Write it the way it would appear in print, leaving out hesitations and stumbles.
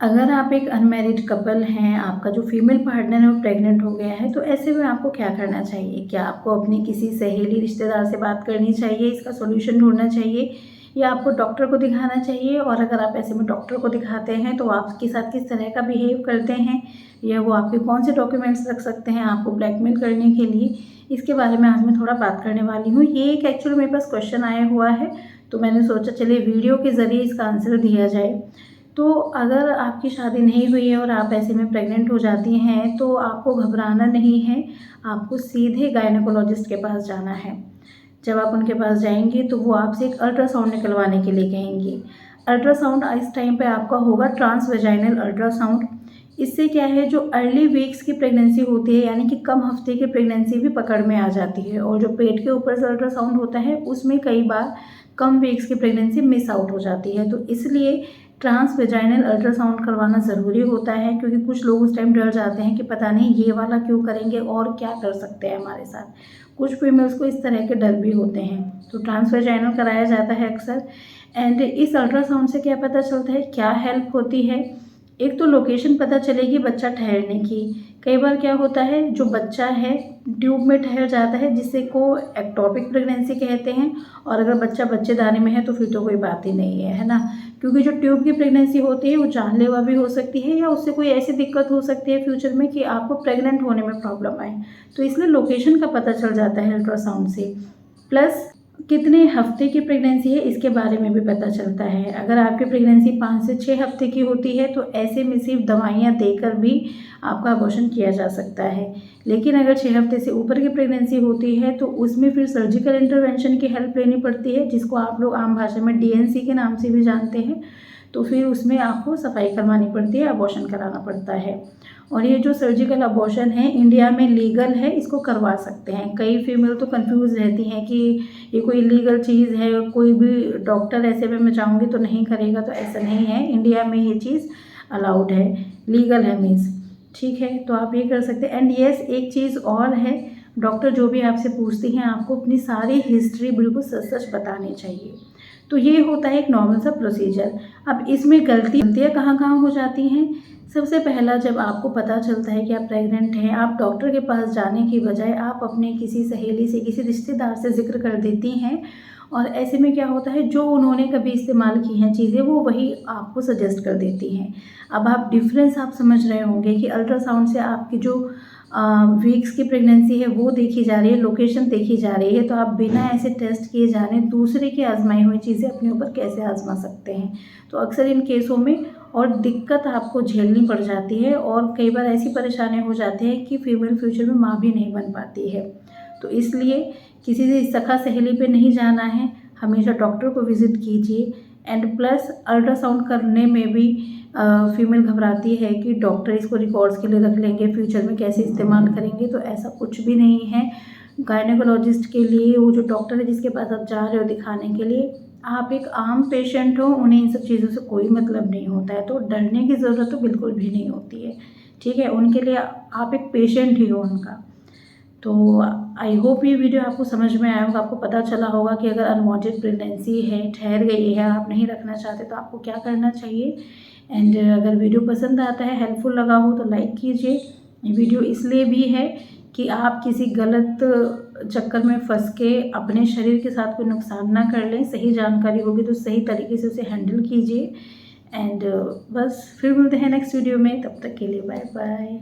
अगर आप एक अनमैरिड कपल हैं, आपका जो फीमेल पार्टनर है वो प्रेग्नेंट हो गया है, तो ऐसे में आपको क्या करना चाहिए? क्या आपको अपनी किसी सहेली रिश्तेदार से बात करनी चाहिए, इसका सॉल्यूशन ढूँढना चाहिए, या आपको डॉक्टर को दिखाना चाहिए? और अगर आप ऐसे में डॉक्टर को दिखाते हैं तो आपके साथ किस तरह का बिहेव करते हैं, या वो आपके कौन से डॉक्यूमेंट्स रख सकते हैं आपको ब्लैकमेल करने के लिए, इसके बारे में आज मैं थोड़ा बात करने वाली हूँ। ये एक एक्चुअली मेरे पास क्वेश्चन आया हुआ है, तो मैंने सोचा चलिए वीडियो के ज़रिए इसका आंसर दिया जाए। तो अगर आपकी शादी नहीं हुई है और आप ऐसे में प्रेग्नेंट हो जाती हैं, तो आपको घबराना नहीं है, आपको सीधे गायनेकोलॉजिस्ट के पास जाना है। जब आप उनके पास जाएंगे तो वो आपसे एक अल्ट्रासाउंड निकलवाने के लिए कहेंगे। अल्ट्रासाउंड इस टाइम पे आपका होगा ट्रांसवेजाइनल अल्ट्रासाउंड। इससे क्या है, जो अर्ली वीक्स की प्रेगनेंसी होती है, यानी कि कम हफ्ते की प्रेगनेंसी भी पकड़ में आ जाती है, और जो पेट के ऊपर से अल्ट्रासाउंड होता है उसमें कई बार कम वीक्स की प्रेगनेंसी मिस आउट हो जाती है। तो इसलिए ट्रांसवेजाइनल अल्ट्रासाउंड करवाना ज़रूरी होता है, क्योंकि कुछ लोग उस टाइम डर जाते हैं कि पता नहीं ये वाला क्यों करेंगे और क्या कर सकते हैं हमारे साथ। कुछ फीमेल्स को इस तरह के डर भी होते हैं, तो ट्रांसवेजाइनल कराया जाता है अक्सर। एंड इस अल्ट्रासाउंड से क्या पता चलता है, क्या हेल्प होती है? एक तो लोकेशन पता चलेगी बच्चा ठहरने की। कई बार क्या होता है, जो बच्चा है ट्यूब में ठहर जाता है, जिसे को एक्टोपिक प्रेगनेंसी कहते हैं, और अगर बच्चा बच्चेदानी में है तो फिर तो कोई बात ही नहीं है ना। क्योंकि जो ट्यूब की प्रेगनेंसी होती है वो जानलेवा भी हो सकती है, या उससे कोई ऐसी दिक्कत हो सकती है फ्यूचर में कि आपको प्रेग्नेंट होने में प्रॉब्लम आए। तो इसलिए लोकेशन का पता चल जाता है अल्ट्रासाउंड से। प्लस कितने हफ्ते की प्रेगनेंसी है इसके बारे में भी पता चलता है। अगर आपकी प्रेगनेंसी 5 से 6 हफ्ते की होती है तो ऐसे में सिर्फ दवाइयाँ देकर भी आपका अबॉर्शन किया जा सकता है। लेकिन अगर 6 हफ्ते से ऊपर की प्रेगनेंसी होती है तो उसमें फिर सर्जिकल इंटरवेंशन की हेल्प लेनी पड़ती है, जिसको आप लोग आम भाषा में डीएनसी के नाम से भी जानते हैं। तो फिर उसमें आपको सफाई करवानी पड़ती है, अबॉर्शन कराना पड़ता है। और ये जो सर्जिकल अबॉर्शन है इंडिया में लीगल है, इसको करवा सकते हैं। कई फीमेल तो कंफ्यूज रहती हैं कि ये कोई लीगल चीज़ है, कोई भी डॉक्टर ऐसे में मैं जाऊँगी तो नहीं करेगा, तो ऐसा नहीं है। इंडिया में ये चीज़ अलाउड है, लीगल है मीन्स, ठीक है। तो आप ये कर सकते हैं। एंड येस, एक चीज़ और है, डॉक्टर जो भी आपसे पूछती हैं आपको अपनी सारी हिस्ट्री बिल्कुल सच सच बतानी चाहिए। तो ये होता है एक नॉर्मल सा प्रोसीजर। अब इसमें गलतियाँ कहाँ कहाँ हो जाती हैं? सबसे पहला, जब आपको पता चलता है कि आप प्रेग्नेंट हैं, आप डॉक्टर के पास जाने की बजाय आप अपने किसी सहेली से, किसी रिश्तेदार से ज़िक्र कर देती हैं, और ऐसे में क्या होता है, जो उन्होंने कभी इस्तेमाल की हैं चीज़ें वो वही आपको सजेस्ट कर देती हैं। अब आप डिफरेंस आप समझ रहे होंगे कि अल्ट्रासाउंड से आपकी जो वीक्स की प्रेगनेंसी है वो देखी जा रही है, लोकेशन देखी जा रही है, तो आप बिना ऐसे टेस्ट किए जाने दूसरे की आजमाई हुई चीज़ें अपने ऊपर कैसे आजमा सकते हैं? तो अक्सर इन केसों में और दिक्कत आपको झेलनी पड़ जाती है, और कई बार ऐसी परेशानी हो जाती है कि फीमेल फ्यूचर में माँ भी नहीं बन पाती है। तो इसलिए किसी से सखा सहेली पे नहीं जाना है, हमेशा डॉक्टर को विज़िट कीजिए। एंड प्लस अल्ट्रासाउंड करने में भी फीमेल घबराती है कि डॉक्टर इसको रिकॉर्ड्स के लिए रख लेंगे, फ्यूचर में कैसे इस्तेमाल करेंगे, तो ऐसा कुछ भी नहीं है। गायनेकोलॉजिस्ट के लिए वो जो डॉक्टर है जिसके पास आप जा रहे हो दिखाने के लिए, आप एक आम पेशेंट हो, उन्हें इन सब चीज़ों से कोई मतलब नहीं होता है, तो डरने की ज़रूरत तो बिल्कुल भी नहीं होती है, ठीक है। उनके लिए आप एक पेशेंट ही हो उनका। तो आई होप ये वीडियो आपको समझ में आया होगा, आपको पता चला होगा कि अगर अनवांटेड प्रेगनेंसी है, ठहर गई है, आप नहीं रखना चाहते तो आपको क्या करना चाहिए। एंड अगर वीडियो पसंद आता है, हेल्पफुल लगा हो तो लाइक कीजिए। ये वीडियो इसलिए भी है कि आप किसी गलत चक्कर में फंस के अपने शरीर के साथ कोई नुकसान ना कर लें। सही जानकारी होगी तो सही तरीके से उसे हैंडल कीजिए। एंड बस फिर मिलते हैं नेक्स्ट वीडियो में, तब तक के लिए बाय बाय।